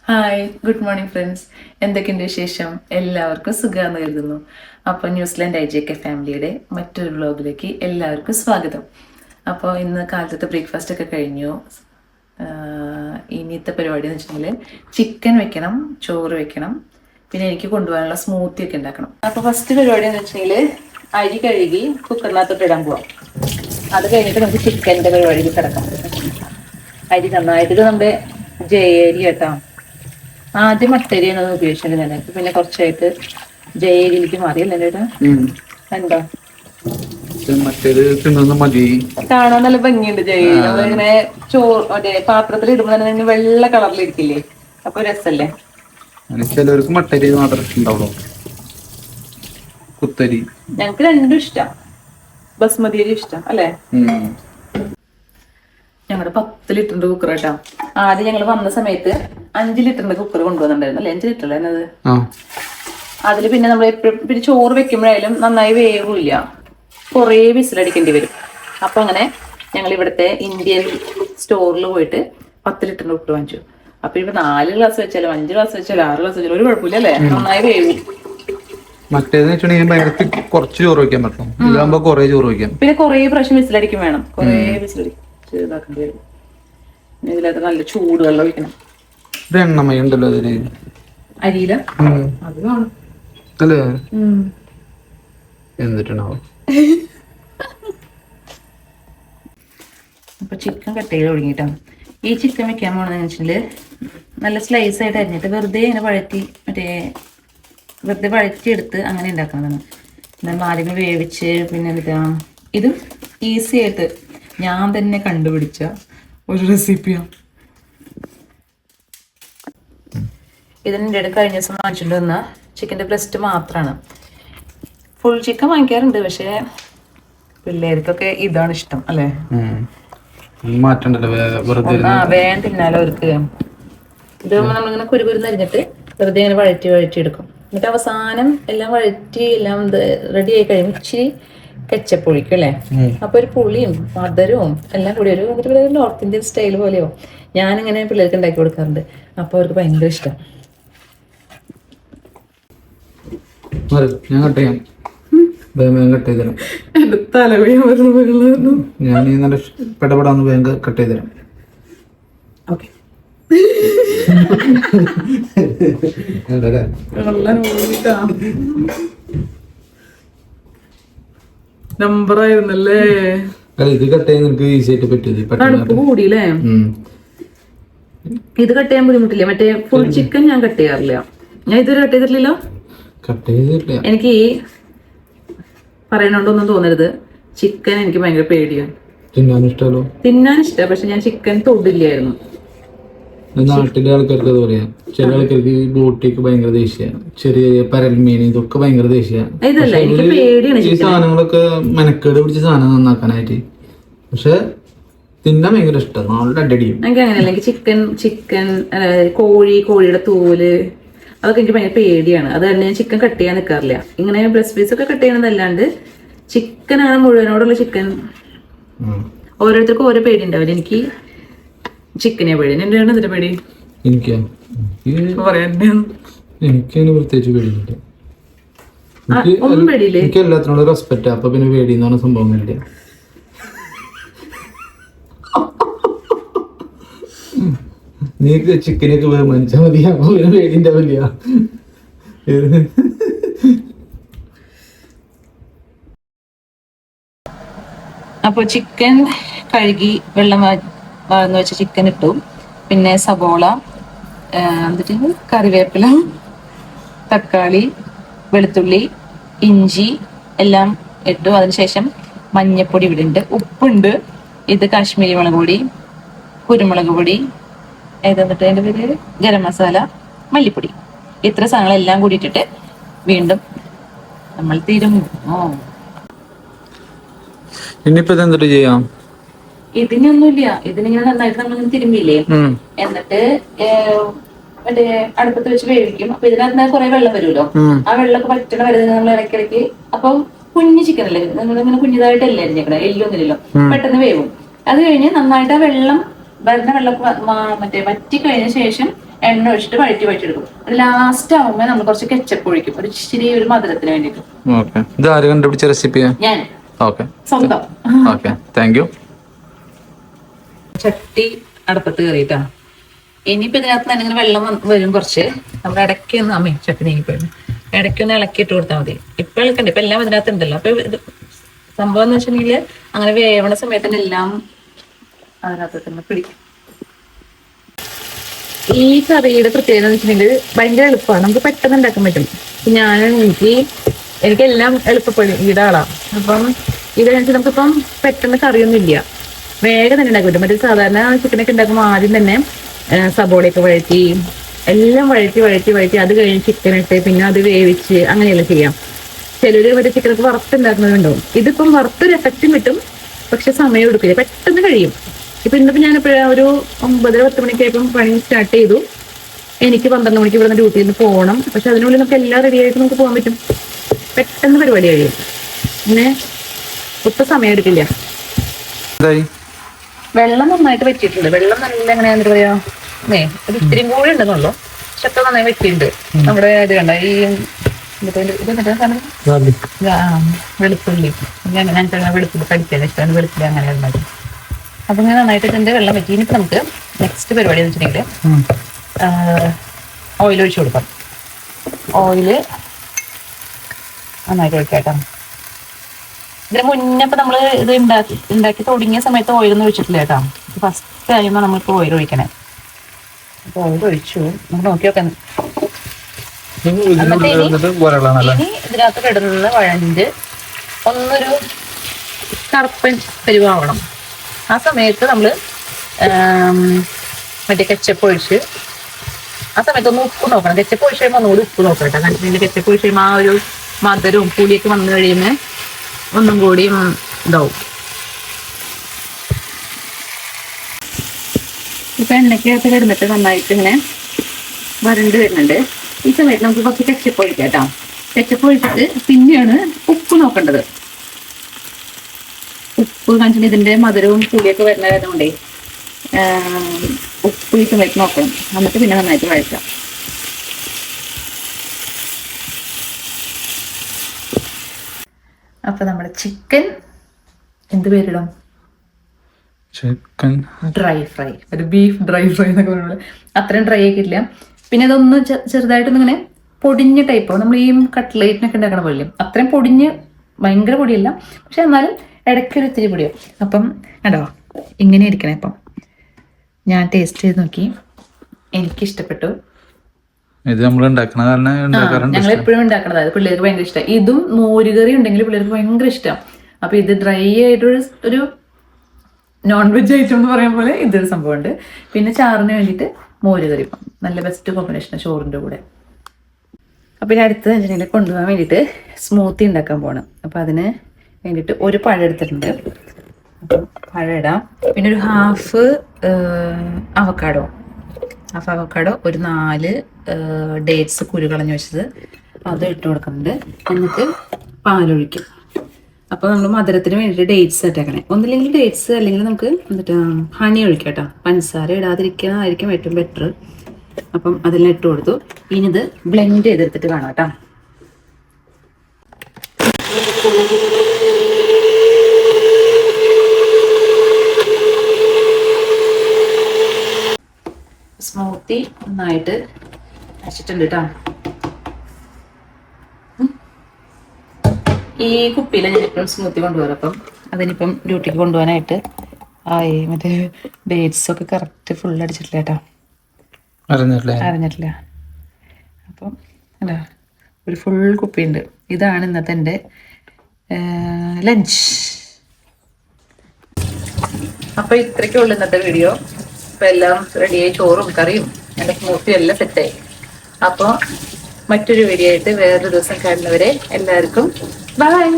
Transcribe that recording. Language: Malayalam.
Hi, good morning friends. എന്തൊക്കെയുണ്ട് വിശേഷം? എല്ലാവർക്കും സുഖമാണെന്ന് കരുതുന്നു. അപ്പോൾ ന്യൂസിലാൻഡ് IJK ഫാമിലിയുടെ മറ്റൊരു വ്ളോഗിലേക്ക് എല്ലാവർക്കും സ്വാഗതം. അപ്പോൾ ഇന്ന് കാലത്തെ ബ്രേക്ക്ഫാസ്റ്റ് ഒക്കെ കഴിഞ്ഞു. ഇനിയത്തെ പരിപാടി എന്ന് വെച്ചിട്ടുണ്ടെങ്കിൽ ചിക്കൻ വെക്കണം, ചോറ് വെക്കണം, പിന്നെ എനിക്ക് കൊണ്ടുപോകാനുള്ള സ്മൂത്തി ഒക്കെ ഉണ്ടാക്കണം. അപ്പോൾ ഫസ്റ്റ് പരിപാടി എന്ന് വെച്ചിട്ടുണ്ടെങ്കിൽ അരി കഴുകി കുക്കറിനകത്തോട്ട് ഇടാൻ പോവാം. അത് കഴിഞ്ഞിട്ട് നമുക്ക് ചിക്കൻ്റെ പരിപാടിയിൽ കിടക്കാം. അരി നന്നായിട്ട് ഇത് നമ്മുടെ ജയരി കേട്ടോ. ആദ്യം മട്ടരിയാണ് ഉപയോഗിച്ചത് ഞാൻ. പിന്നെ കുറച്ചായിട്ട് ജയരിയിലേക്ക് മാറിയല്ലേ എന്താ കാണാൻ നല്ല ഭംഗിയുണ്ട് ജയരി. നമ്മളിങ്ങനെ മറ്റേ പാത്രത്തിൽ ഇടുമ്പോ തന്നെ വെള്ള കളറിലിരിക്കില്ലേ, അപ്പൊ രസല്ലേ. ചിലർക്ക് മട്ടരി മാത്രം ഇഷ്ടണ്ടാവുള്ളൂ. കുത്തരി ഞങ്ങക്ക് രണ്ടും ഇഷ്ടം. ബസ്മതി അരി ഇഷ്ടം അല്ലേ. ഞങ്ങളുടെ 10 ലിറ്ററിന്റെ കുക്കർ കേട്ടോ. ആദ്യം ഞങ്ങൾ വന്ന സമയത്ത് 5 ലിറ്ററിന്റെ കുക്കർ കൊണ്ടുവന്നിട്ടുണ്ടായിരുന്നു അല്ലേ. 5 ലിറ്റർ അല്ലേ എന്നത്. അതില് പിന്നെ നമ്മൾ എപ്പോഴും ചോറ് വെക്കുമ്പോഴായാലും നന്നായി വേവില്ല, കുറേ വിസിലടിക്കേണ്ടി വരും. അപ്പൊ അങ്ങനെ ഞങ്ങൾ ഇവിടുത്തെ ഇന്ത്യൻ സ്റ്റോറിൽ പോയിട്ട് 10 ലിറ്ററിന്റെ കുക്കർ വാങ്ങിച്ചു. അപ്പൊ ഇപ്പൊ 4 ഗ്ലാസ് വെച്ചാലും 5 ഗ്ലാസ് വെച്ചാലും 6 ഗ്ലാസ് വെച്ചാലും ഒരു കുഴപ്പമില്ല അല്ലേ, നന്നായി വേവും. മറ്റേന്ന് വെച്ചിട്ടുണ്ടെങ്കിൽ കുറച്ച് ചോറ് വെക്കാൻ പറ്റും, ഇതാകുമ്പോ കുറെ ചോറ് വെക്കാം. പിന്നെ കുറേ പ്രാവശ്യം വിസിലടിക്കും വേണം, കുറേ വിസിലടിക്കും ഇതാക്കേണ്ടി വരും. ഇതിലകത്ത് നല്ല ചൂടുവെള്ളം ഒഴിക്കണം. എണ്ണമയ ഉണ്ടല്ലോ അതില് അരിയില അത് കാണും അല്ലേ. എന്നിട്ടാണോ അപ്പൊ ചിക്കൻ കട്ട് ചെയ്ത് ഒഴുകിട്ടാണ്. ഈ ചിക്കൻ വെക്കാൻ പോണെന്ന് വെച്ചിട്ടുണ്ടെങ്കിൽ നല്ല സ്ലൈസ് ആയിട്ട് അരിഞ്ഞിട്ട് വെറുതെ ഇങ്ങനെ വെറുതെ വഴറ്റിയെടുത്ത് അങ്ങനെ ഉണ്ടാക്കുന്നതാണ്. നമ്മൾ ആദ്യം വേവിച്ച് പിന്നെ എന്താ ഇത് ഈസി ആയിട്ട് ഞാൻ തന്നെ കണ്ടുപിടിച്ച ഒരു റെസിപ്പിയാണ്. ഇതിൻ്റെ ഇടയിൽ കഴിഞ്ഞ ദിവസം വാങ്ങിച്ചിട്ട് വന്ന ചിക്കൻ്റെ ബ്രസ്റ്റ് മാത്രമാണ്. ഫുൾ ചിക്കൻ വാങ്ങിക്കാറുണ്ട്, പക്ഷേ പിള്ളേർക്കൊക്കെ ഇതാണ് ഇഷ്ടം അല്ലേ. വേഗം തിന്നാലോ അവർക്ക്. ഇത് നമ്മളിങ്ങനെ കുരുകുരുന്ന് അരിഞ്ഞിട്ട് വെറുതെ ഇങ്ങനെ വഴറ്റിയെടുക്കും. എന്നിട്ട് അവസാനം എല്ലാം എല്ലാം റെഡി ആയി കഴിയുമ്പോൾ ഇച്ചിരി കെച്ചപ്പ് ഒഴിക്കും അല്ലേ. അപ്പൊ ഒരു പുളിയും മധുരവും എല്ലാം കൂടി ഒരു നോർത്ത് ഇന്ത്യൻ സ്റ്റൈൽ പോലെയോ. ഞാനിങ്ങനെ പിള്ളേർക്ക് ഉണ്ടാക്കി കൊടുക്കാറുണ്ട്, അപ്പൊ അവർക്ക് ഭയങ്കര ഇഷ്ടം. ഞാൻ കട്ട് ചെയ്യാം, കട്ട് ചെയ്ത് തരാം. ഞാൻ നല്ല പെടപെടാന്ന് വേഗം കട്ട് ചെയ്ത് തരാം. ഓക്കെ. നമ്പർ ആയിരുന്നല്ലേ. ഇത് കട്ട് ചെയ്യാൻ നിനക്ക് ഈസി ആയിട്ട് പറ്റിയത് കൂടിയില്ലേ. ഇത് കട്ട് ചെയ്യാൻ ബുദ്ധിമുട്ടില്ല. മറ്റേ ഫുൾ ചിക്കൻ ഞാൻ കട്ട് ചെയ്യാറില്ല. ഞാൻ ഇതുവരെ കട്ട് ചെയ്തിട്ടില്ലല്ലോ. എനിക്ക് ഈ പറയണോണ്ടൊന്നും തോന്നരുത്, ചിക്കൻ എനിക്ക് ഭയങ്കര പേടിയാണ്. തിന്നാൻ ഇഷ്ടമാണ്, പക്ഷെ ഞാൻ ചിക്കൻ തൊടില്ലായിരുന്നു. നാട്ടിലെ ആൾക്കാർക്ക് അത് പറയാം. ചില ആൾക്കാർക്ക് ബോട്ടിക്ക് ഭയങ്കര ദേഷ്യാണ്, ചെറിയ പരൽമീൻ ഇതൊക്കെ ഭയങ്കര ദേഷ്യാണ്. ഈ സാധനങ്ങളൊക്കെ മെനക്കേട് പിടിച്ച സാധനം നന്നാക്കാനായിട്ട്. പക്ഷെ തിന്നാൻ ഭയങ്കര ഇഷ്ടം, നല്ല അടിയും. എനിക്ക് അങ്ങനെയല്ല. എനിക്ക് ചിക്കൻ കോഴിയുടെ തൂല് അതൊക്കെ എനിക്ക് ഭയങ്കര പേടിയാണ്. അത് തന്നെ ഞാൻ ചിക്കൻ കട്ട് ചെയ്യാൻ നിൽക്കാറില്ല. ഇങ്ങനെ ബ്രസ്റ്റ് പീസ് ഒക്കെ കട്ട് ചെയ്യണതല്ലാണ്ട് ചിക്കനാണ് മുഴുവനോടുള്ള ചിക്കൻ. ഓരോരുത്തർക്കും ഓരോ പേടി ഉണ്ടാവില്ല. എനിക്ക് ചിക്കനെ പേടി. എന്താണ് ഇതിന്റെ പേടി? എനിക്കതിന് പ്രത്യേകിച്ച് പേടിയില്ല. ഒന്നും പേടിയില്ലേ? എനിക്ക് എല്ലാത്തിനോടും റെസ്പെക്റ്റ്. അപ്പൊ പിന്നെ പേടി എന്ന് പറഞ്ഞ സംഭവങ്ങളില്ല. നീ ചിക്കനൊക്കെ ബഹുമാനിച്ചാൽ മതി, അപ്പൊ പിന്നെ പേടിന്റെ വലിയ. അപ്പോൾ ചിക്കൻ കഴുകി വെള്ളം വാങ്ങി വെച്ച ചിക്കൻ ഇട്ടു. പിന്നെ സബോള, എന്നിട്ട് കറിവേപ്പില, തക്കാളി, വെളുത്തുള്ളി, ഇഞ്ചി എല്ലാം ഇട്ടു. അതിനുശേഷം മഞ്ഞപ്പൊടി ഇവിടെ ഉണ്ട്, ഉപ്പുണ്ട്, ഇത് കാശ്മീരി മുളക് പൊടി, കുരുമുളക് പൊടി, എന്നിട്ട് അതിൻ്റെ പേര് ഗരം മസാല, മല്ലിപ്പൊടി. ഇത്ര സാധനങ്ങളെല്ലാം കൂടി ഇട്ടിട്ട് വീണ്ടും നമ്മൾ ഇനിയിപ്പോ എന്തിട്ട് ചെയ്യാം? ഇതിനൊന്നുമില്ല. ഇതിനിങ്ങനെ നന്നായിട്ട് നമ്മളിങ്ങനെ തിരുമ്പില്ലേ, എന്നിട്ട് മറ്റേ അടുപ്പത്ത് വെച്ച് വേവിക്കും. അപ്പൊ ഇതിനകത്ത് കുറെ വെള്ളം വരുമല്ലോ, ആ വെള്ളമൊക്കെ പറ്റണ വരുന്നത് നമ്മൾ ഇടയ്ക്കിടയ്ക്ക്. അപ്പൊ കുഞ്ഞു ചിക്കൻ അല്ലേ, നമ്മളിങ്ങനെ കുഞ്ഞിതായിട്ടല്ലേ അരിഞ്ഞേക്കണേ, എല്ലൊന്നുമില്ലല്ലോ, പെട്ടെന്ന് വേവും. അത് കഴിഞ്ഞ് നന്നായിട്ട് ആ വെള്ളം വരുന്ന വെള്ളം മറ്റേ വറ്റി കഴിഞ്ഞ ശേഷം എണ്ണ ഒഴിച്ചിട്ട് വഴറ്റിയെടുക്കും. ലാസ്റ്റ് ആവുമ്പോൾ നമ്മൾ കുറച്ച് കെച്ചപ്പ് ഒഴിക്കും, ഒരു ഇച്ചിരി ഒരു മധുരത്തിന് വേണ്ടിയിട്ട്. ഇത് ആര് കണ്ടുപിടിച്ച റെസിപ്പിയാ? ഞാൻ സ്വന്തം. Thank you. ചട്ടി അടുപ്പത്ത് കയറിയിട്ടാ. ഇനിയിപ്പോ ഇതിനകത്ത് തന്നെ ഇങ്ങനെ വെള്ളം വരും കുറച്ച്. നമ്മൾ ഇടയ്ക്കൊന്ന് അമ്മ ചട്ടി നീങ്ങിപ്പോയിരുന്നു, ഇടയ്ക്കൊന്ന് ഇളക്കിയിട്ട് കൊടുത്താൽ മതി. ഇപ്പൊ ഇളക്കണ്ട, ഇപ്പൊ എല്ലാം ഇതിനകത്ത് ഉണ്ടല്ലോ. അപ്പൊ ഇത് സംഭവം എന്ന് വെച്ചിട്ടുണ്ടെങ്കിൽ അങ്ങനെ വേവണ സമയത്ത് തന്നെ എല്ലാം അതിനകത്ത് തന്നെ പിടിക്കും. ഈ കറിയുടെ പ്രത്യേകത എന്ന് വെച്ചിട്ടുണ്ടെങ്കിൽ ഭയങ്കര എളുപ്പമാണ്, നമുക്ക് പെട്ടെന്ന് ഉണ്ടാക്കാൻ പറ്റും. എനിക്കെല്ലാം എളുപ്പപ്പെടും ഈടെ ആളാണ്. അപ്പം ഇതനുസരിച്ച് നമുക്കിപ്പം പെട്ടെന്ന് കറിയൊന്നും ഇല്ല, വേഗം തന്നെ ഉണ്ടാക്കാൻ പറ്റും. മറ്റേ സാധാരണ ചിക്കനൊക്കെ ഉണ്ടാക്കുമ്പോൾ ആദ്യം തന്നെ സബോളയൊക്കെ വഴറ്റി എല്ലാം വഴറ്റി അത് കഴിഞ്ഞ് ചിക്കൻ ഇട്ട് പിന്നെ അത് വേവിച്ച് അങ്ങനെയല്ല ചെയ്യാം. ചിലര് മറ്റേ ചിക്കനൊക്കെ വറുത്തുണ്ടാക്കുന്നതുണ്ടാവും. ഇതിപ്പം വറുത്തൊരു എഫക്റ്റും കിട്ടും, പക്ഷെ സമയം എടുക്കില്ല, പെട്ടെന്ന് കഴിയും. ഇപ്പൊ ഇന്നിപ്പോ ഞാൻ ഒരു 9-10 മണിക്കായപ്പം പണി സ്റ്റാർട്ട് ചെയ്തു. എനിക്ക് 12 മണിക്ക് ഇവിടെ ഡ്യൂട്ടിയിൽ നിന്ന് പോകണം. പക്ഷെ അതിനുള്ളിൽ നമുക്ക് എല്ലാം റെഡി ആയിട്ട് നമുക്ക് പോകാൻ പറ്റും, പെട്ടെന്ന് പരിപാടി കഴിയും. പിന്നെ ഒട്ടും സമയം എടുക്കില്ല. വെള്ളം നന്നായിട്ട് വെച്ചിട്ടുണ്ട്. വെള്ളം നല്ല എങ്ങനെയാന്ന് പറയാ, ഒരു ഇത്തിരിയും കൂടി ഉണ്ടെന്നുള്ളൂ, പക്ഷെ ഒക്കെ നന്നായി വെച്ചിട്ടുണ്ട്. നമ്മുടെ ഇത് കണ്ട ഈ വെളുത്തുള്ളി, വെളുത്തുള്ളി കടിക്കാൻ ഇഷ്ടമാണ്, വെളുത്തുള്ളി അങ്ങനെ ഉണ്ടാക്കി. അപ്പൊ ഇങ്ങനെ നന്നായിട്ട് ഇതിന്റെ വെള്ളം വെച്ച് ഇനിയിപ്പോ നമുക്ക് നെക്സ്റ്റ് പരിപാടി എന്ന് വെച്ചിട്ടുണ്ടെങ്കിൽ ഓയിൽ ഒഴിച്ചു കൊടുക്കാം. ഓയില് നന്നായിട്ട് ഒഴിക്കാട്ടോ. ഇതിന് മുന്നേ ഇപ്പൊ നമ്മള് ഇത് ഉണ്ടാക്കി തുടങ്ങിയ സമയത്ത് ഓയിലൊന്നും ഒഴിച്ചിട്ടില്ല കേട്ടോ. ഫസ്റ്റ് ടൈമാണ് നമ്മൾക്ക് ഓയിൽ ഒഴിക്കണേ. അപ്പൊ ഓയിൽ ഒഴിച്ചു, നമുക്ക് നോക്കി നോക്കാം. ഇനി ഇതിനകത്ത് കിടന്ന് വഴഞ്ഞ് ഒന്നൊരു കറുപ്പൻ പരിവാവണം. ആ സമയത്ത് നമ്മള് മറ്റേ കെച്ചപ്പ് ഒഴിച്ച് ആ സമയത്ത് ഒന്ന് ഉപ്പ് നോക്കണം. കെച്ചപ്പ് ഒഴിച്ച് കഴിയുമ്പോൾ ഒന്നുകൂടി ഉപ്പ് നോക്കണം കേട്ടോ. കാരണം കെച്ചപ്പ് ഒഴിച്ച് കഴിയുമ്പോൾ ആ ഒരു മധുരവും പുളിയൊക്കെ വന്നു കഴിയുമ്പോൾ ഒന്നും കൂടി ഇതാവും. ഇപ്പൊ എണ്ണയ്ക്കകത്ത് കിടന്നിട്ട് നന്നായിട്ട് ഇങ്ങനെ വരണ്ട് വരുന്നുണ്ട്. ഈ സമയത്ത് നമുക്ക് കുറച്ച് കെച്ചപ്പ് ഒഴിക്കാം കേട്ടോ. കെച്ചപ്പ് ഒഴിച്ചിട്ട് പിന്നെയാണ് ഉപ്പ് നോക്കേണ്ടത്. ഉപ്പ് കാണിച്ചിട്ട് ഇതിന്റെ മധുരവും പുളിയൊക്കെ വരുന്നതുകൊണ്ടേ ഉപ്പ് ഈ സമയത്ത് നോക്കണം. എന്നിട്ട് പിന്നെ നന്നായിട്ട് വഴറ്റാം. അപ്പൊ നമ്മുടെ ചിക്കൻ എന്ത് പേരിടും? ചിക്കൻ ഡ്രൈ ഫ്രൈ, ഒരു ബീഫ് ഡ്രൈ ഫ്രൈ എന്നൊക്കെ പറയുന്നത്. അത്രയും ഡ്രൈ ആക്കിയിട്ടില്ല. പിന്നെ അതൊന്ന് ചെറുതായിട്ടൊന്നും ഇങ്ങനെ പൊടിഞ്ഞ ടൈപ്പ്, നമ്മൾ ഈ കട്ട്ലേറ്റിനൊക്കെ ഉണ്ടാക്കണ പോലെ അത്രയും പൊടിഞ്ഞ് ഭയങ്കര പൊടിയല്ല, പക്ഷെ എന്നാലും ഇടയ്ക്കൊരു ഇത്തിരി പൊടിയോ. അപ്പം കണ്ടോ ഇങ്ങനെ ഇരിക്കണേ. അപ്പം ഞാൻ ടേസ്റ്റ് ചെയ്ത് നോക്കി, എനിക്കിഷ്ടപ്പെട്ടു. ഇത് നമ്മൾ ഞങ്ങൾ എപ്പോഴും ഉണ്ടാക്കണത്, അത് പിള്ളേർക്ക് ഭയങ്കര ഇഷ്ടമാണ്. ഇതും മോരുകറി ഉണ്ടെങ്കിൽ പിള്ളേർക്ക് ഭയങ്കര ഇഷ്ടമാണ്. അപ്പൊ ഇത് ഡ്രൈ ആയിട്ടൊരു നോൺ വെജ് ഐറ്റം എന്ന് പറയാൻ പോലെ ഇതൊരു സംഭവമുണ്ട്. പിന്നെ ചാറിന് വേണ്ടിയിട്ട് മോരുകറി നല്ല ബെസ്റ്റ് കോമ്പിനേഷനാണ് ചോറിൻ്റെ കൂടെ. അപ്പം ഇനി അടുത്ത് വെച്ചിട്ടുണ്ടെങ്കിൽ കൊണ്ടുപോകാൻ വേണ്ടിയിട്ട് സ്മൂത്തി ഉണ്ടാക്കാൻ പോകണം. അപ്പം അതിന് വേണ്ടിയിട്ട് ഒരു പഴം എടുത്തിട്ടുണ്ട്. അപ്പം പഴം ഇടാം. പിന്നെ ഒരു ഹാഫ് അവക്കാഡോ, ഒരു 4 ഡേറ്റ്സ് കുരു കളഞ്ഞ് വെച്ചത് അത് ഇട്ട് കൊടുക്കുന്നുണ്ട്. എന്നിട്ട് പാലൊഴിക്കും. അപ്പോൾ നമ്മൾ മധുരത്തിന് വേണ്ടിയിട്ട് ഡേറ്റ്സ് ഇട്ടേക്കണേ. ഒന്നില്ലെങ്കിൽ ഡേറ്റ്സ്, അല്ലെങ്കിൽ നമുക്ക് എന്നിട്ട് ഹണി ഒഴിക്കാം കേട്ടോ. പഞ്ചസാര ഇടാതിരിക്കുന്നതായിരിക്കും ഏറ്റവും ബെറ്റർ. അപ്പം അതെല്ലാം ഇട്ട് കൊടുത്തു. ഇനി ഇത് ബ്ലെൻഡ് ചെയ്തെടുത്തിട്ട് കാണാം കേട്ടോ. സ്മൂത്തി നന്നായിട്ട് അരച്ചിട്ടുണ്ട് കേട്ടോ. ഈ കുപ്പിയിലാണ് ഞാൻ ഇപ്പം സ്മൂത്തി കൊണ്ടുപോകാറ്. അപ്പം അതിനിപ്പം ഡ്യൂട്ടിക്ക് കൊണ്ടുപോകാനായിട്ട് മറ്റേ ഡേറ്റ്സ് ഒക്കെ കറക്റ്റ് ഫുൾ അടിച്ചിട്ടില്ല കേട്ടോ, അറിഞ്ഞിട്ടില്ല. അപ്പം അല്ല ഒരു ഫുൾ കുപ്പിയുണ്ട്. ഇതാണ് ഇന്നത്തെ എൻ്റെ ലഞ്ച്. അപ്പോൾ ഇത്രയ്ക്കുള്ളൂ ഇന്നത്തെ വീഡിയോ. ഇപ്പം എല്ലാം റെഡിയായി, ചോറും കറിയും എൻ്റെ സ്മൂത്തിയും എല്ലാം സെറ്റായി. അപ്പോൾ മറ്റൊരു വീഡിയോ ആയിട്ട് വേറൊരു ദിവസം കാണുന്നവരെ എല്ലാവർക്കും ബൈ.